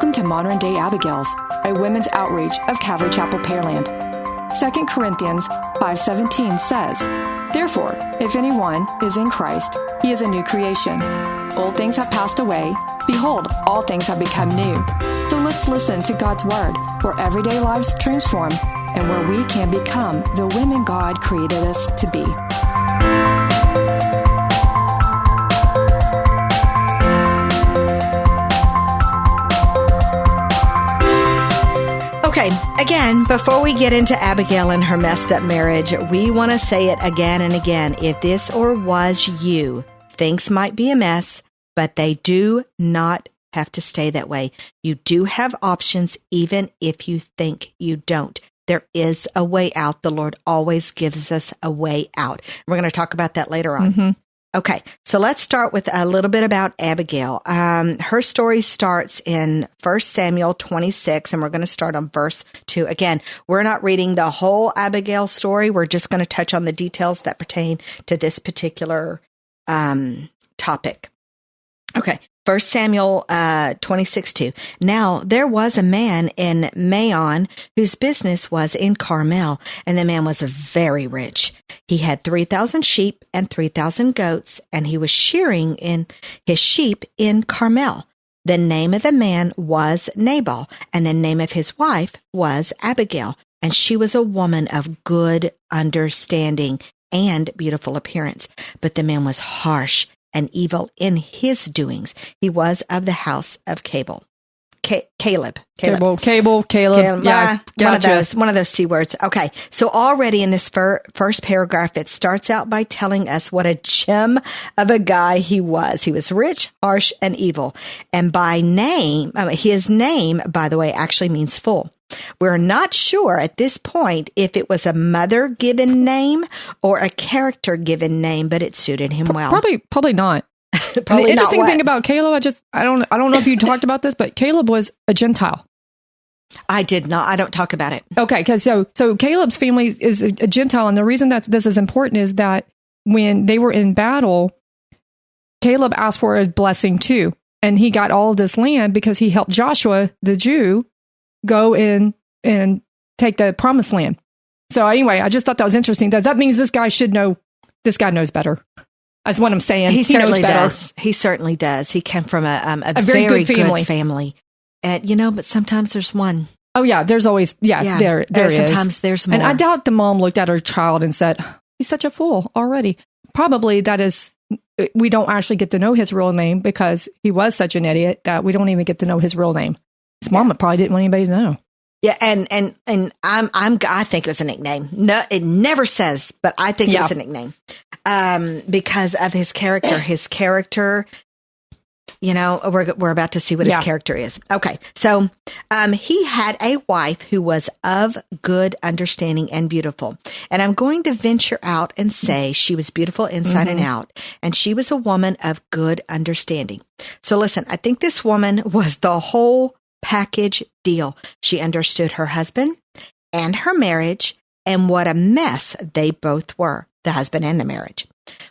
Welcome to Modern Day Abigails, a women's outreach of Calvary Chapel, Pearland. 2 Corinthians 5:17 says, "Therefore, if anyone is in Christ, he is a new creation. Old things have passed away. Behold, all things have become new." So let's listen to God's Word, where everyday lives transform and where we can become the women God created us to be. Okay, again, before we get into Abigail and her messed up marriage, we want to say it again and again. If this or was you, things might be a mess, but they do not have to stay that way. You do have options, even if you think you don't. There is a way out. The Lord always gives us a way out. We're going to talk about that later on. Mm-hmm. Okay, so let's start with a little bit about Abigail. Her story starts in 1 Samuel 26, and we're going to start on verse 2. Again, we're not reading the whole Abigail story. We're just going to touch on the details that pertain to this particular topic. Okay, 1 Samuel 26:2. Now, there was a man in Maon whose business was in Carmel, and the man was very rich. He had 3,000 sheep and 3,000 goats, and he was shearing in his sheep in Carmel. The name of the man was Nabal, and the name of his wife was Abigail, and she was a woman of good understanding and beautiful appearance. But the man was harsh and evil in his doings. He was of the house of Caleb. Caleb. Yeah, gotcha. One of those C words. Okay. So already in this first paragraph, it starts out by telling us what a gem of a guy he was. He was rich, harsh, and evil. And by name, his name, by the way, actually means full. We're not sure at this point if it was a mother-given name or a character-given name, but it suited him well. Probably not. Probably the interesting not thing about Caleb, I don't know if you talked about this, but Caleb was a Gentile. I did not. I don't talk about it. Okay, because so Caleb's family is a Gentile, and the reason that this is important is that when they were in battle, Caleb asked for a blessing too, and he got all of this land because he helped Joshua, the Jew, go in and take the promised land. So anyway, I just thought that was interesting. That means this guy should know. This guy knows better. That's what I'm saying. He knows better. Does. He certainly does. He came from a very good family. And, but sometimes there's one. Oh, yeah. There's always, there is. Sometimes there's more. And I doubt the mom looked at her child and said, he's such a fool already. Probably that is, we don't actually get to know his real name because he was such an idiot that we don't even get to know his real name. His mama probably didn't want anybody to know. Yeah, and I think it was a nickname. No, it never says, but I think it was a nickname. Because of his character. His character, we're about to see what his character is. Okay, so he had a wife who was of good understanding and beautiful. And I'm going to venture out and say she was beautiful inside and out. And she was a woman of good understanding. So listen, I think this woman was the whole package deal. She understood her husband and her marriage and what a mess they both were, the husband and the marriage.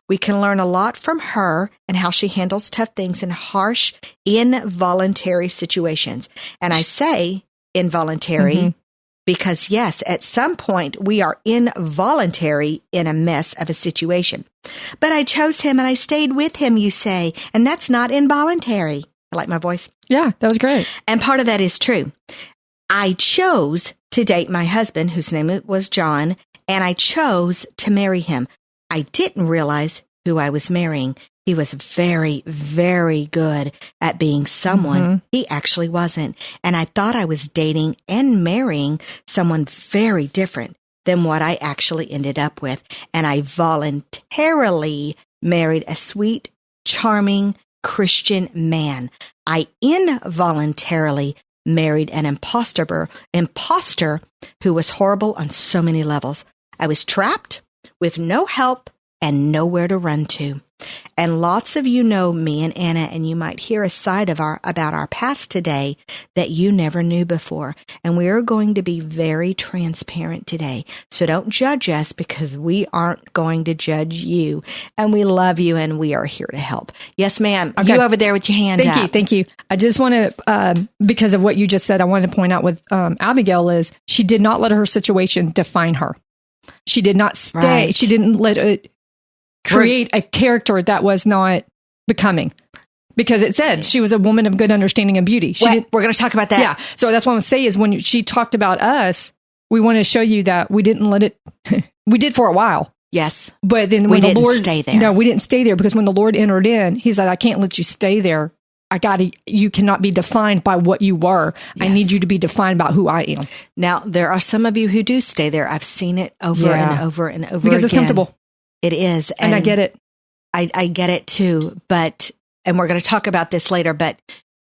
We can learn a lot from her and how she handles tough things in harsh, involuntary situations. And I say involuntary because, yes, at some point we are involuntary in a mess of a situation. But I chose him and I stayed with him, you say, and that's not involuntary. I like my voice. Yeah, that was great. And part of that is true. I chose to date my husband, whose name was John, and I chose to marry him. I didn't realize who I was marrying. He was very, very good at being someone he actually wasn't. And I thought I was dating and marrying someone very different than what I actually ended up with. And I voluntarily married a sweet, charming Christian man. I involuntarily married an imposter who was horrible on so many levels. I was trapped with no help and nowhere to run to. And lots of you know me and Anna, and you might hear a side of about our past today that you never knew before. And we are going to be very transparent today. So don't judge us, because we aren't going to judge you. And we love you, and we are here to help. Yes, ma'am. Okay. You over there with your hand up. Thank you. I just want to, because of what you just said, I wanted to point out with Abigail is she did not let her situation define her. She did not stay. Right. She didn't let it create a character that was not becoming, because it said she was a woman of good understanding and beauty. We're going to talk about that. Yeah. So that's what I'm going to say is when she talked about us, we want to show you that we didn't let it, we did for a while. Yes. But then when the Lord stay there. No, we didn't stay there, because when the Lord entered in, he said, I can't let you stay there. You cannot be defined by what you were. Yes. I need you to be defined by who I am. Now, there are some of you who do stay there. I've seen it over and over and over because it's comfortable. It is. And I get it. I get it too. And we're going to talk about this later, but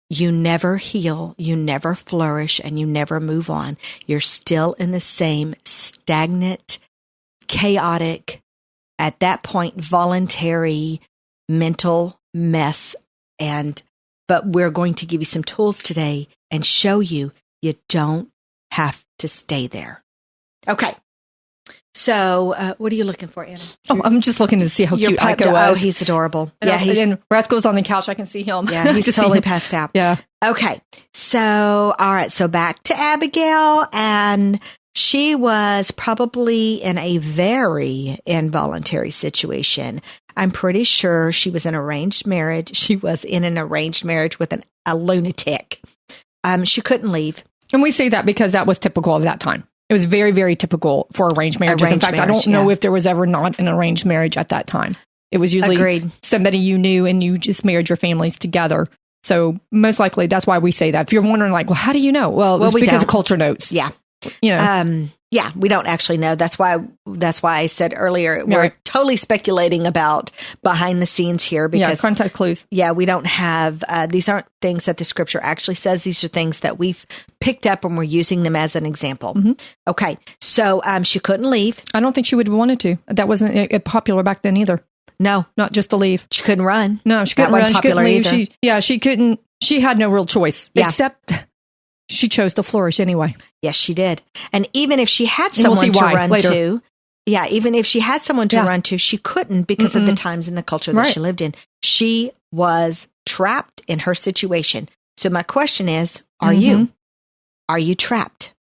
you never heal, you never flourish, and you never move on. You're still in the same stagnant, chaotic, at that point, voluntary mental mess. But we're going to give you some tools today and show you don't have to stay there. Okay. So, what are you looking for, Anna? Oh, I'm just looking to see how cute Iko was. Oh, he's adorable. And Rascal's on the couch. I can see him. Yeah, he's totally passed out. Yeah. Okay. So, all right. So back to Abigail, and she was probably in a very involuntary situation. I'm pretty sure she was in an arranged marriage. She was in an arranged marriage with a lunatic. She couldn't leave. And we say that because that was typical of that time. It was very, very typical for arranged marriages. In fact, I don't know if there was ever not an arranged marriage at that time. It was usually somebody you knew and you just married your families together. So most likely that's why we say that. If you're wondering like, well, how do you know? Well, it was because of culture notes. Yeah. You know. Yeah, we don't actually know. That's why I said earlier, we're totally speculating about behind the scenes here because context clues. Yeah, we don't have, these aren't things that the scripture actually says. These are things that we've picked up and we're using them as an example. Mm-hmm. Okay. So, she couldn't leave. I don't think she would have wanted to. That wasn't popular back then either. No, not just to leave. She couldn't run. No, she couldn't run. She couldn't leave. She couldn't, she had no real choice except she chose to flourish anyway. Yes, she did. And even if she had someone to run to, even if she had someone to run to, she couldn't because of the times and the culture that she lived in. She was trapped in her situation. So my question is, are you? Are you trapped?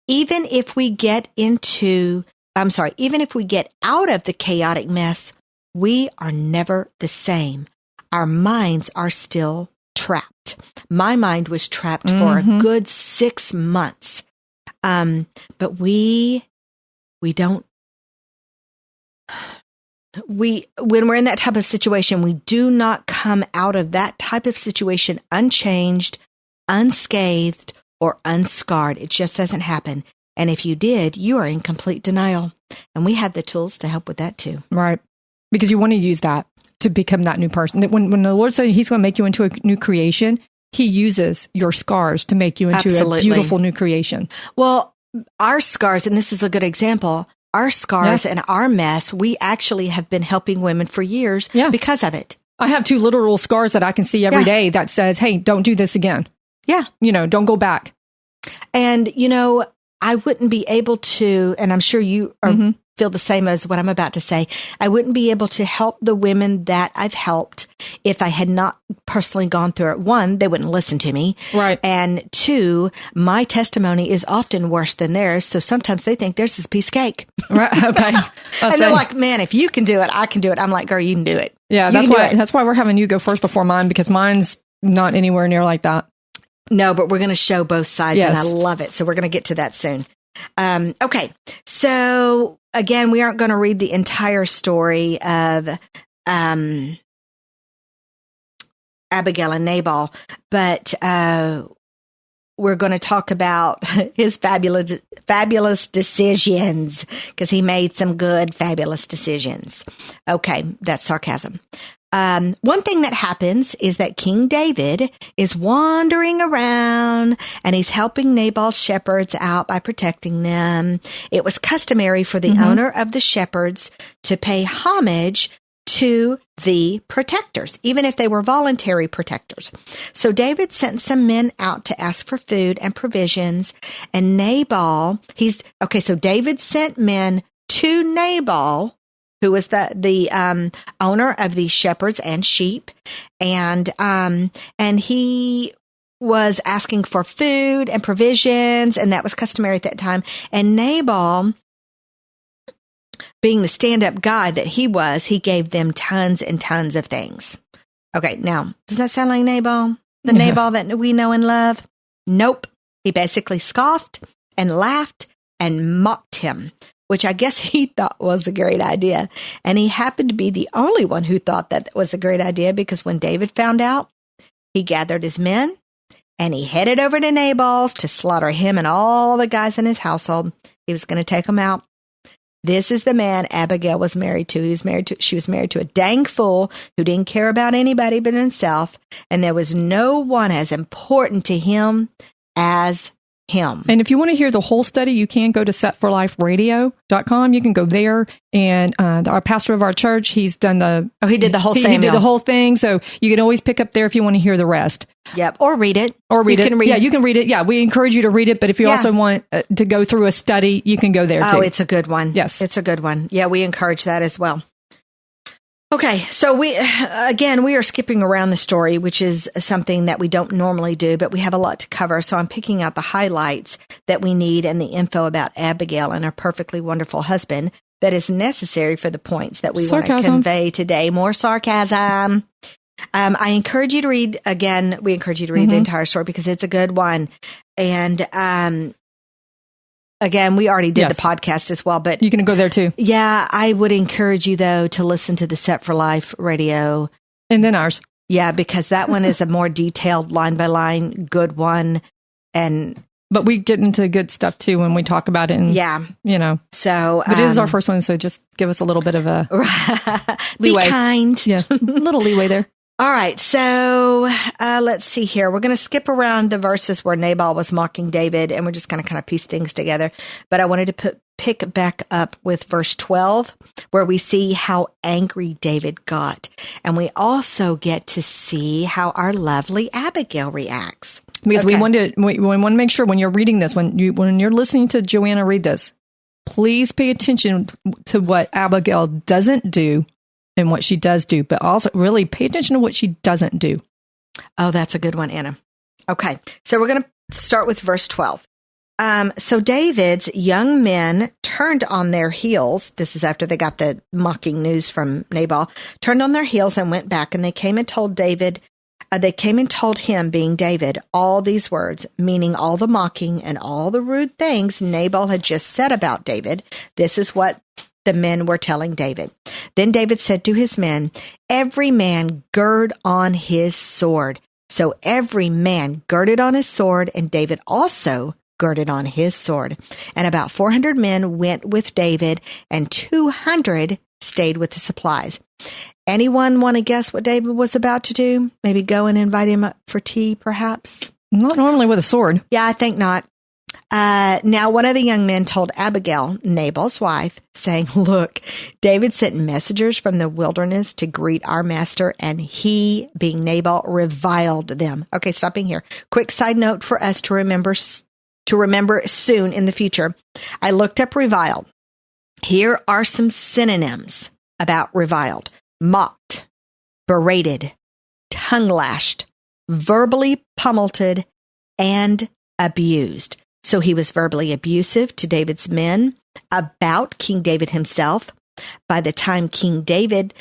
Even if we get even if we get out of the chaotic mess, we are never the same. Our minds are still trapped. My mind was trapped for a good 6 months. But when we're in that type of situation, we do not come out of that type of situation unchanged, unscathed, or unscarred. It just doesn't happen. And if you did, you are in complete denial. And we have the tools to help with that too. Right. Because you want to use that to become that new person. When the Lord said he's going to make you into a new creation, he uses your scars to make you into a beautiful new creation. Well, our scars, and this is a good example, our scars and our mess, we actually have been helping women for years because of it. I have 2 literal scars that I can see every day that says, hey, don't do this again. Yeah. Don't go back. And, I wouldn't be able to, and I'm sure you feel the same as what I'm about to say. I wouldn't be able to help the women that I've helped if I had not personally gone through it. 1, they wouldn't listen to me. Right. And 2, my testimony is often worse than theirs. So sometimes they think theirs is a piece of cake. Right. Okay. And they're like, man, if you can do it, I can do it. I'm like, girl, you can do it. Yeah. That's why we're having you go first before mine, because mine's not anywhere near like that. No, but we're going to show both sides and I love it. So we're going to get to that soon. Okay. So again, we aren't going to read the entire story of Abigail and Nabal, but we're going to talk about his fabulous decisions because he made some good, fabulous decisions. Okay. That's sarcasm. One thing that happens is that King David is wandering around and he's helping Nabal's shepherds out by protecting them. It was customary for the owner of the shepherds to pay homage to the protectors, even if they were voluntary protectors. So David sent some men out to ask for food and provisions, and Nabal, so David sent men to Nabal, who was the owner of these shepherds and sheep, and he was asking for food and provisions, and that was customary at that time. And Nabal, being the stand-up guy that he was, he gave them tons and tons of things. Okay, now, does that sound like Nabal? The Nabal that we know and love? Nope. He basically scoffed and laughed and mocked him, which I guess he thought was a great idea. And he happened to be the only one who thought that was a great idea, because when David found out, he gathered his men and he headed over to Nabal's to slaughter him and all the guys in his household. He was going to take them out. This is the man Abigail was married to. She was married to a dang fool who didn't care about anybody but himself, and there was no one as important to him as him. And if you want to hear the whole study, you can go to setforliferadio.com. You can go there, and our pastor of our church, he's done he did the whole thing. He did the whole thing, so you can always pick up there if you want to hear the rest. Yep, or read it. Yeah, you can read it. Yeah, we encourage you to read it, but if you also want to go through a study, you can go there too. Oh, it's a good one. Yes. It's a good one. Yeah, we encourage that as well. Okay, so we are skipping around the story, which is something that we don't normally do, but we have a lot to cover. So I'm picking out the highlights that we need and the info about Abigail and her perfectly wonderful husband that is necessary for the points that we want to convey today. More sarcasm. I encourage you to read, again, we encourage you to read the entire story because it's a good one. And again, we already did the podcast as well, but you can go there too. Yeah, I would encourage you, though, to listen to the Set for Life radio. And then ours. Yeah, because that one is a more detailed, line-by-line, good one. But we get into good stuff, too, when we talk about it. And, So, but it is our first one, so just give us a little bit of a leeway. Be kind. Yeah, a little leeway there. All right, so let's see here. We're going to skip around the verses where Nabal was mocking David, and we're just going to kind of piece things together. But I wanted to pick back up with verse 12, where we see how angry David got. And we also get to see how our lovely Abigail reacts. Because we want to make sure when you're reading this, when you're listening to Joanna read this, please pay attention to what Abigail doesn't do and what she does do, but also really pay attention to what she doesn't do. Oh, that's a good one, Anna. Okay, so we're going to start with verse 12. So David's young men turned on their heels. This is after they got the mocking news from Nabal. Turned on their heels and went back, and they came and told David. They came and told him, being David, all these words, meaning all the mocking and all the rude things Nabal had just said about David. This is what the men were telling David. Then David said to his men, every man gird on his sword. So every man girded on his sword, and David also girded on his sword. And about 400 men went with David, and 200 stayed with the supplies. Anyone want to guess what David was about to do? Maybe go and invite him up for tea, perhaps? Not normally with a sword. Yeah, I think not. Now, one of the young men told Abigail, Nabal's wife, saying, look, David sent messengers from the wilderness to greet our master, and he, being Nabal, reviled them. Okay, stopping here. Quick side note for us to remember soon in the future. I looked up reviled. Here are some synonyms about reviled. Mocked, berated, tongue-lashed, verbally pummeled, and abused. So he was verbally abusive to David's men about King David himself. By this time, King David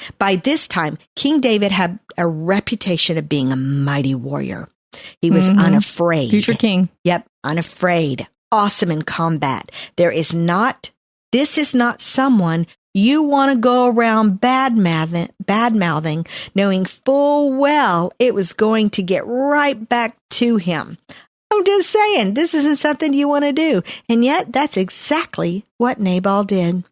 had a reputation of being a mighty warrior. He was unafraid. Future king. Yep, unafraid. Awesome in combat. This is not someone you want to go around bad-mouthing, knowing full well it was going to get right back to him. I'm just saying, this isn't something you want to do. And yet, that's exactly what Nabal did.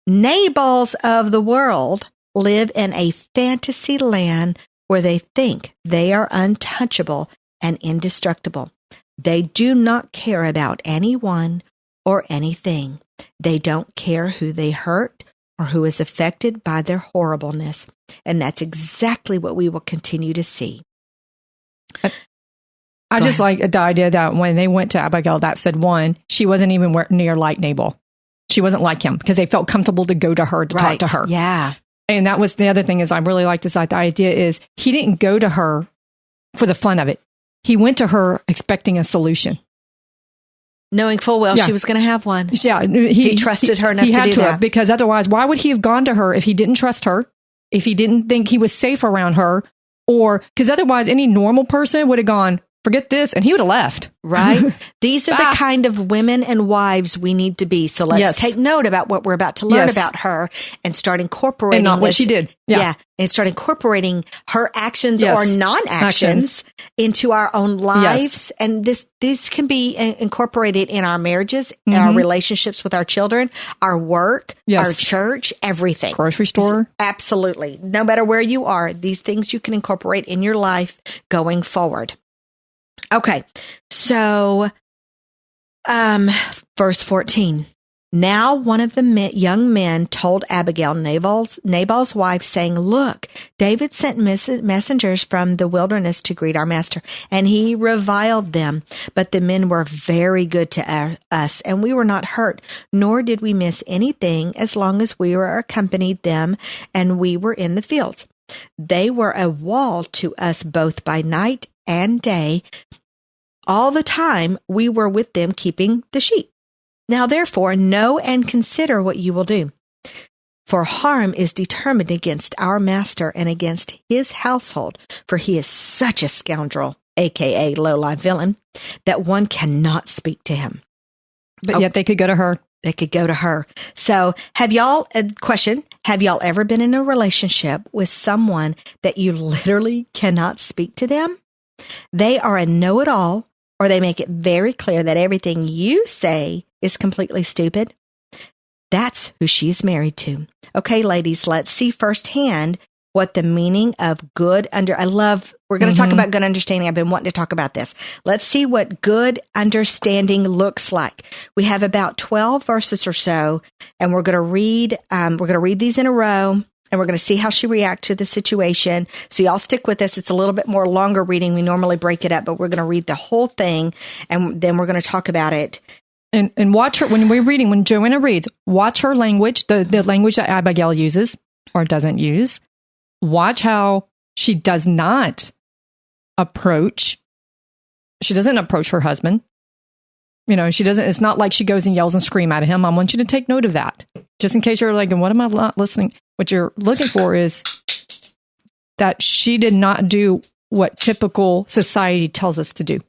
Nabals of the world live in a fantasy land where they think they are untouchable and indestructible. They do not care about anyone or anything. They don't care who they hurt or who is affected by their horribleness. And that's exactly what we will continue to see. I just like the idea that when they went to Abigail, that said, one, she wasn't even near like Nabal. She wasn't like him because they felt comfortable to go to her, to talk to her. Yeah. And that was the other thing is I really like this. The idea is he didn't go to her for the fun of it. He went to her expecting a solution. Knowing full well she was going to have one. Yeah. He trusted her enough to do that. Because otherwise, why would he have gone to her if he didn't trust her? If he didn't think he was safe around her? Or because otherwise any normal person would have gone, forget this, and he would have left. Right? These are the kind of women and wives we need to be. So let's take note about what we're about to learn about her and start incorporating. And not what she did. Yeah. And start incorporating her actions or non-actions into our own lives. Yes. And this can be incorporated in our marriages, in our relationships with our children, our work, our church, everything. Grocery store. Absolutely. No matter where you are, these things you can incorporate in your life going forward. Okay, so verse 14. Now one of the young men told Abigail, Nabal's wife, saying, look, David sent messengers from the wilderness to greet our master, and he reviled them. But the men were very good to us, and we were not hurt, nor did we miss anything as long as we were accompanied them, and we were in the fields. They were a wall to us both by night and day. All the time we were with them keeping the sheep. Now therefore know and consider what you will do. For harm is determined against our master and against his household, for he is such a scoundrel, aka low-life villain, that one cannot speak to him. But yet they could go to her. They could go to her. So have y'all ever been in a relationship with someone that you literally cannot speak to them? They are a know-it-all, or they make it very clear that everything you say is completely stupid. That's who she's married to. Okay, ladies, let's see firsthand what the meaning of we're going to talk about good understanding. I've been wanting to talk about this. Let's see what good understanding looks like. We have about 12 verses or so, and we're going to read these in a row. And we're going to see how she reacts to the situation. So y'all stick with us. It's a little bit more longer reading. We normally break it up, but we're going to read the whole thing, and then we're going to talk about it. And watch her, when Joanna reads, watch her language, the language that Abigail uses or doesn't use. Watch how she doesn't approach her husband. She doesn't, it's not like she goes and yells and screams at him. I want you to take note of that. Just in case you're like, what am I not listening? What you're looking for is that she did not do what typical society tells us to do.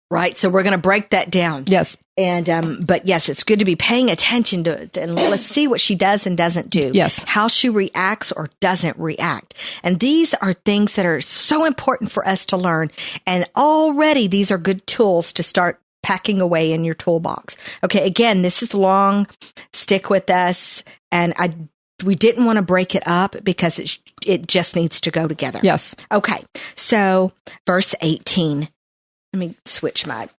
Right. So we're going to break that down. Yes. And, but yes, it's good to be paying attention to it. And let's see what she does and doesn't do. Yes. How she reacts or doesn't react. And these are things that are so important for us to learn. And already these are good tools to start packing away in your toolbox. Okay. Again, this is long. Stick with us. And we didn't want to break it up because it just needs to go together. Yes. Okay. So verse 18. Let me switch my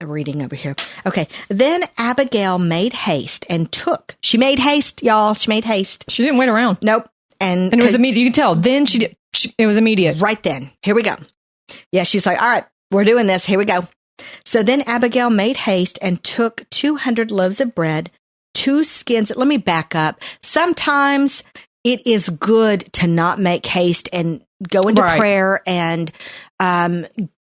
reading over here. Okay. Then Abigail made haste and took. She made haste, y'all. She made haste. She didn't wait around. Nope. And it was immediate. You can tell. Then she did. It was immediate. Right then. Here we go. Yeah. She's like, all right, we're doing this. Here we go. So then Abigail made haste and took 200 loaves of bread, 2 skins. Let me back up. Sometimes it is good to not make haste and go into prayer and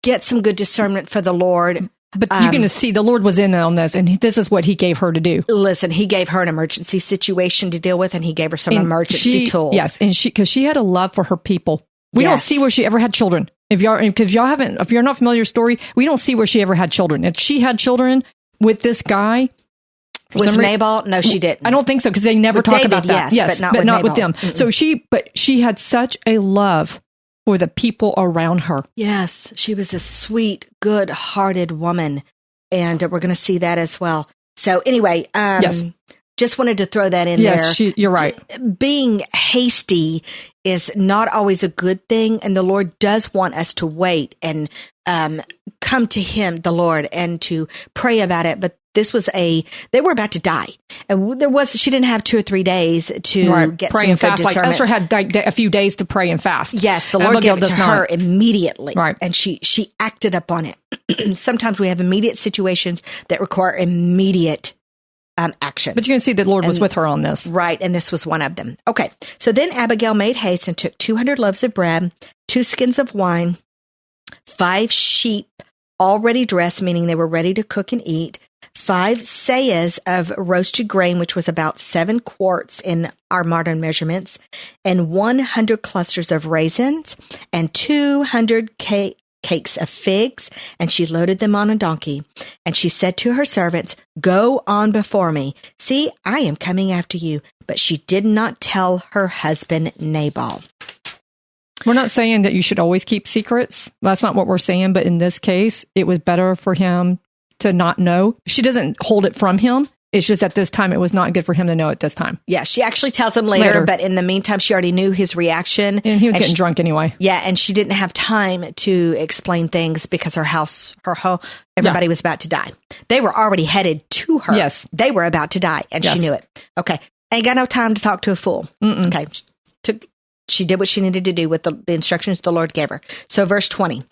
get some good discernment for the Lord. But you're going to see the Lord was in on this, and this is what he gave her to do. Listen, he gave her an emergency situation to deal with, and he gave her some emergency tools. Yes, and because she had a love for her people. We don't see where she ever had children. If you're not familiar with the story, we don't see where she ever had children. If she had children with this guy, with Nabal, no, she didn't. I don't think so because they never talk about that. Yes, but not with them. Mm-mm. So she had such a love for the people around her. Yes, she was a sweet, good-hearted woman, and we're going to see that as well. So anyway, just wanted to throw that in there. Yes, you're right. Being hasty is not always a good thing, and the Lord does want us to wait and come to Him, the Lord, and to pray about it. But they were about to die. And she didn't have 2 or 3 days to get pray some and good fast. Like discernment. Esther had a few days to pray and fast. Yes, the Lord Abigail gave it to her immediately. Right. And she acted upon it. Sometimes we have immediate situations that require immediate action. But you can see the Lord was with her on this. Right, and this was one of them. Okay, so then Abigail made haste and took 200 loaves of bread, 2 skins of wine, 5 sheep already dressed, meaning they were ready to cook and eat, 5 seahs of roasted grain, which was about 7 quarts in our modern measurements, and 100 clusters of raisins, and 200 cakes of figs, and she loaded them on a donkey. And she said to her servants, "Go on before me. See, I am coming after you." But she did not tell her husband Nabal. We're not saying that you should always keep secrets. That's not what we're saying. But in this case, it was better for him to not know. She doesn't hold it from him. It's just at this time, it was not good for him to know at this time. Yeah, she actually tells him later, but in the meantime, she already knew his reaction. And he was getting drunk anyway. Yeah, and she didn't have time to explain things because her home, everybody was about to die. They were already headed to her. Yes. They were about to die, and she knew it. Okay, ain't got no time to talk to a fool. Okay, she did what she needed to do with the instructions the Lord gave her. So verse 20.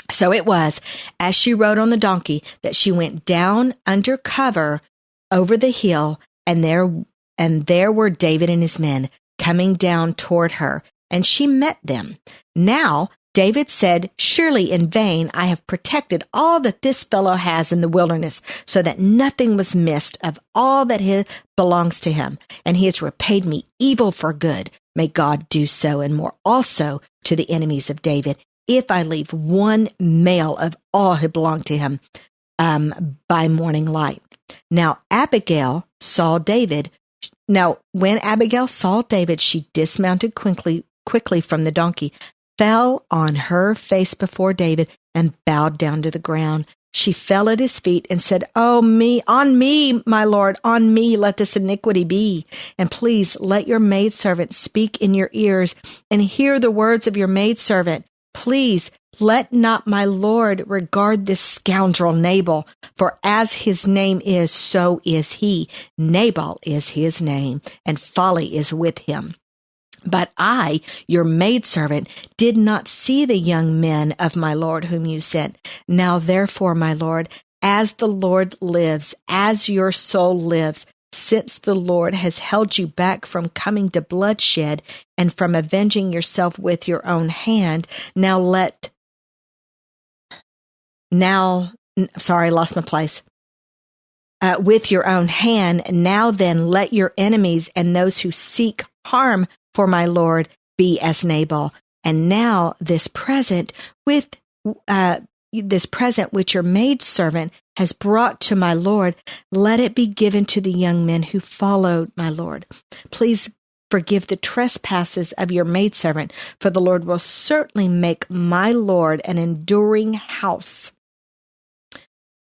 So it was, as she rode on the donkey, that she went down under cover over the hill, and there were David and his men coming down toward her, and she met them. Now David said, "Surely in vain I have protected all that this fellow has in the wilderness, so that nothing was missed of all that belongs to him, and he has repaid me evil for good. May God do so, and more also to the enemies of David, if I leave one male of all who belong to him by morning light." Now Abigail saw David. Now when Abigail saw David, she dismounted quickly from the donkey, fell on her face before David, and bowed down to the ground. She fell at his feet and said, on me, my Lord, on me let this iniquity be. And please let your maidservant speak in your ears and hear the words of your maidservant. Please let not my Lord regard this scoundrel Nabal, for as his name is, so is he. Nabal is his name, and folly is with him. But I, your maidservant, did not see the young men of my Lord whom you sent. Now therefore, my Lord, as the Lord lives, as your soul lives, since the Lord has held you back from coming to bloodshed and from avenging yourself with your own hand, sorry, I lost my place. With your own hand, now then let your enemies and those who seek harm for my Lord be as Nabal. And now this present which your maidservant has brought to my Lord, let it be given to the young men who followed my Lord. Please forgive the trespasses of your maidservant, for the Lord will certainly make my Lord an enduring house,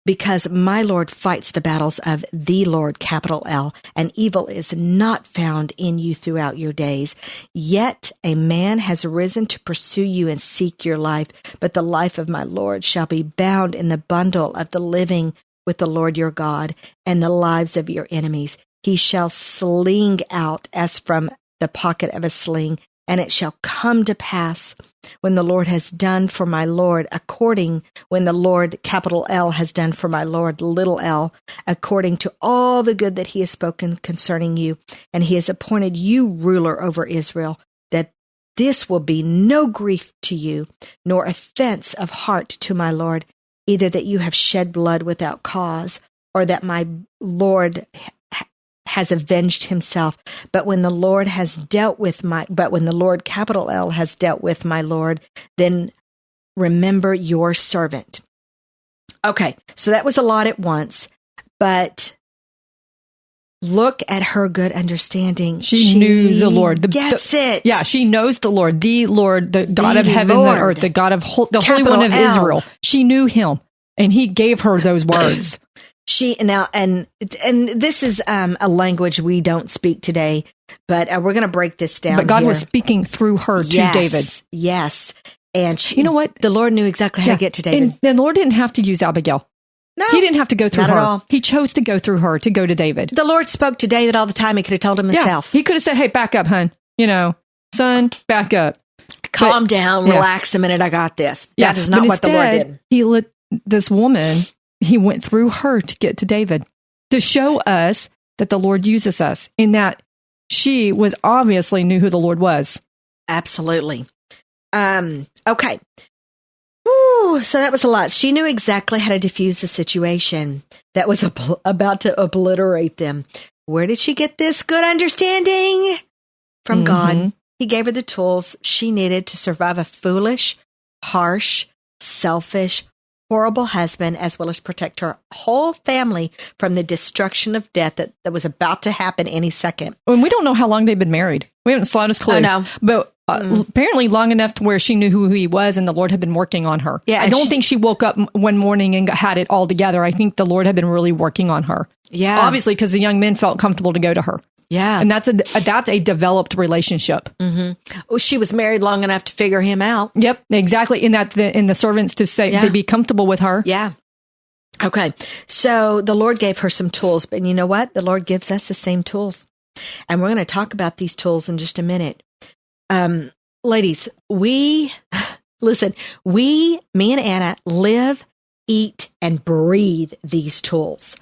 because my Lord fights the battles of the Lord, capital L, and evil is not found in you throughout your days. Yet a man has risen to pursue you and seek your life, but the life of my Lord shall be bound in the bundle of the living with the Lord your God, and the lives of your enemies. He shall sling out as from the pocket of a sling, and it shall come to pass when the Lord has done for my Lord when the Lord, capital L, has done for my Lord, little l, according to all the good that he has spoken concerning you, and he has appointed you ruler over Israel, that this will be no grief to you, nor offense of heart to my Lord, either that you have shed blood without cause, or that my Lord has avenged himself. But when the Lord, capital L, has dealt with my Lord, then remember your servant. Okay, so that was a lot at once, but look at her good understanding. She knew the Lord. Gets it. Yeah, she knows the Lord, the God of heaven and earth, the God of the Holy One of Israel. She knew him, and he gave her those words. And this is a language we don't speak today, but we're going to break this down. But God here. was speaking through her to David. Yes. And you know what? The Lord knew exactly how to get to David. And the Lord didn't have to use Abigail. No. He didn't have to go through Not her. at all. He chose to go through her to go to David. The Lord spoke to David all the time. He could have told him himself. He could have said, hey, back up, hun. Son, back up. Calm down, relax a minute. I got this. Yeah, that is not what the Lord did. He let this woman, he went through her to get to David to show us that the Lord uses us, in that she was obviously knew who the Lord was. Absolutely. Okay. Whew, so that was a lot. She knew exactly how to diffuse the situation that was about to obliterate them. Where did she get this good understanding? From God. He gave her the tools she needed to survive a foolish, harsh, selfish, horrible husband, as well as protect her whole family from the destruction of death that was about to happen any second. And we don't know how long they've been married. We haven't the slightest clue. Oh, no. But apparently long enough to where she knew who he was, and the Lord had been working on her. Yeah, I don't think she woke up one morning and had it all together. I think the Lord had been really working on her. Yeah. Obviously, because the young men felt comfortable to go to her. Yeah. And that's a developed relationship. Well, she was married long enough to figure him out. Yep, exactly. In the servants to say to be comfortable with her. Yeah. Okay. So the Lord gave her some tools, but you know what? The Lord gives us the same tools. And we're going to talk about these tools in just a minute. Ladies, me and Anna live, eat, and breathe these tools.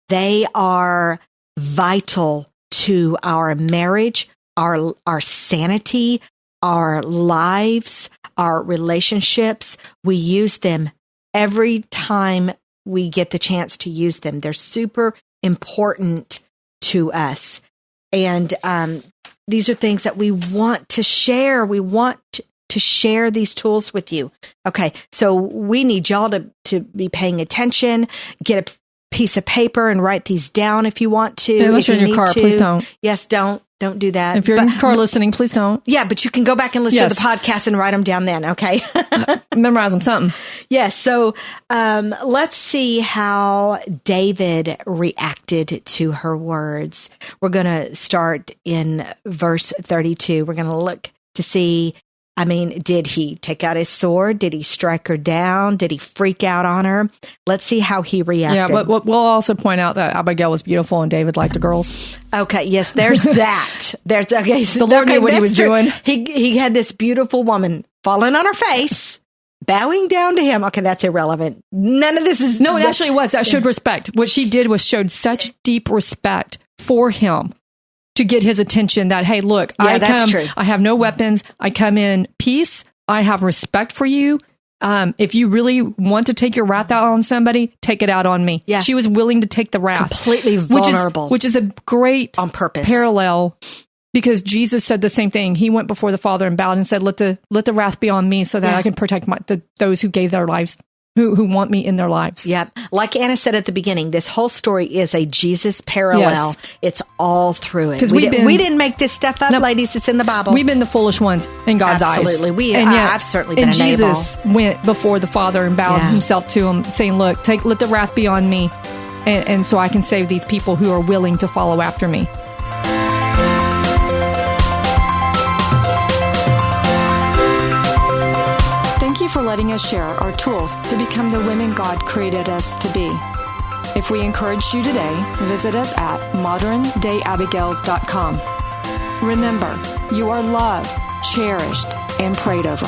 They are vital to our marriage, our sanity, our lives, our relationships. We use them every time we get the chance to use them. They're super important to us. And these are things that we want to share. We want to share these tools with you. Okay, so we need y'all to be paying attention, get a piece of paper and write these down if you want to. Unless you're in your car, please don't. Yes, don't do that. If you're in your car listening, please don't. Yeah, but you can go back and listen to the podcast and write them down then, okay? Memorize them, something. Yes, so let's see how David reacted to her words. We're going to start in verse 32. We're going to look to see, did he take out his sword? Did he strike her down? Did he freak out on her? Let's see how he reacted. Yeah, but we'll also point out that Abigail was beautiful and David liked the girls. Okay, yes, there's that. The Lord knew what he was doing. He had this beautiful woman falling on her face, bowing down to him. Okay, that's irrelevant. None of this is... No, it actually was. That showed respect. What she did was showed such deep respect for him to get his attention that, hey, look, that's true. I have no weapons. I come in peace. I have respect for you. If you really want to take your wrath out on somebody, take it out on me. Yeah. She was willing to take the wrath. Completely vulnerable. Which is a great on purpose parallel, because Jesus said the same thing. He went before the Father and bowed and said, let the wrath be on me so that I can protect those who gave their lives, who want me in their lives. Yeah. Like Anna said at the beginning, this whole story is a Jesus parallel. Yes. It's all through it. Because we didn't make this stuff up, ladies. It's in the Bible. We've been the foolish ones in God's eyes. Absolutely. I've certainly been a Jesus went before the Father and bowed himself to him, saying, look, let the wrath be on me, and so I can save these people who are willing to follow after me. Thank you for letting us share our tools to become the women God created us to be. If we encouraged you today, visit us at moderndayabigails.com. Remember, you are loved, cherished, and prayed over.